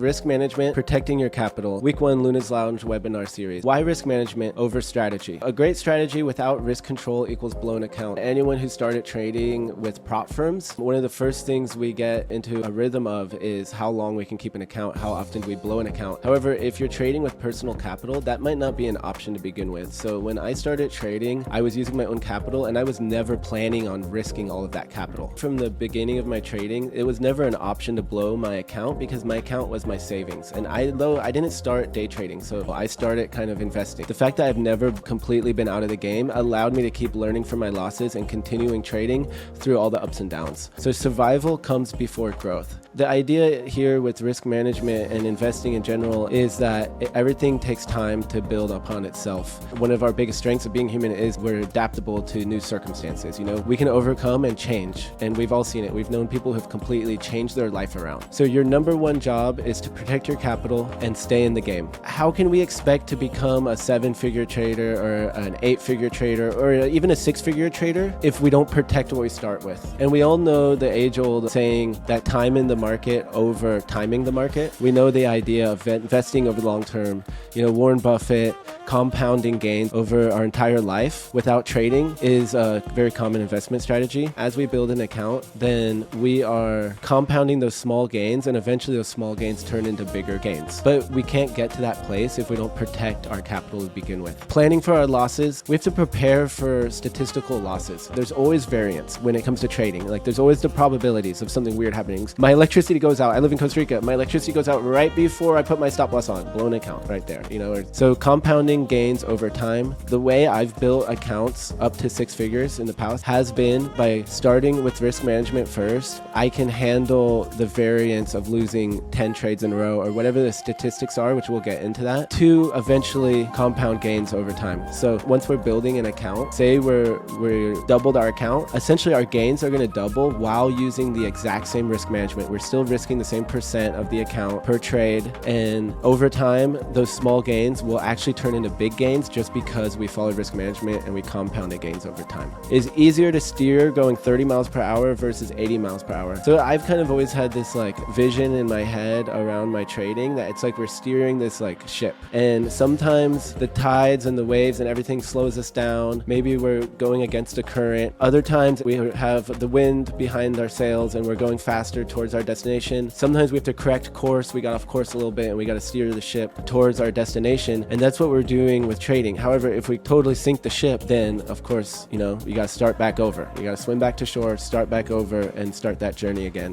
Risk management, protecting your capital. Week 1 Luna's Lounge webinar series. Why risk management over strategy? A great strategy without risk control equals blown account. Anyone who started trading with prop firms, one of the first things we get into a rhythm of is how long we can keep an account, how often do we blow an account. However, if you're trading with personal capital, that might not be an option to begin with. So when I started trading, I was using my own capital and I was never planning on risking all of that capital. From the beginning of my trading, it was never an option to blow my account because my account was my savings. And though I didn't start day trading, so I started kind of investing. The fact that I've never completely been out of the game allowed me to keep learning from my losses and continuing trading through all the ups and downs. So survival comes before growth. The idea here with risk management and investing in general is that everything takes time to build upon itself. One of our biggest strengths of being human is we're adaptable to new circumstances. You know, we can overcome and change, and we've all seen it. We've known people who've completely changed their life around. So your number one job is to protect your capital and stay in the game. How can we expect to become a 7-figure trader or an 8-figure trader or even a 6-figure trader if we don't protect what we start with? And we all know the age-old saying that time in the market over timing the market. We know the idea of investing over the long term. You know, Warren Buffett, compounding gains over our entire life without trading is a very common investment strategy. As we build an account, then we are compounding those small gains, and eventually those small gains turn into bigger gains. But we can't get to that place if we don't protect our capital to begin with. Planning for our losses, we have to prepare for statistical losses. There's always variance when it comes to trading. Like, there's always the probabilities of something weird happening. My electricity goes out. I live in Costa Rica. My electricity goes out right before I put my stop loss on. Blown account right there, you know. So compounding gains over time. The way I've built accounts up to 6 figures in the past has been by starting with risk management first. I can handle the variance of losing 10 trades in a row or whatever the statistics are, which we'll get into that, to eventually compound gains over time. So once we're building an account, say we're doubled our account, essentially our gains are going to double while using the exact same risk management. We're still risking the same % of the account per trade, and over time those small gains will actually turn into big gains just because we follow risk management and we compounded gains over time. It's easier to steer going 30 miles per hour versus 80 miles per hour. So I've kind of always had this like vision in my head around my trading that it's like we're steering this like ship, and sometimes the tides and the waves and everything slows us down. Maybe we're going against a current. Other times we have the wind behind our sails and we're going faster towards our destination. Sometimes we have to correct course. We got off course a little bit and we got to steer the ship towards our destination, and that's what we're doing with trading. However, if we totally sink the ship, then of course, you know, you got to start back over. You got to swim back to shore, start back over, and start that journey again.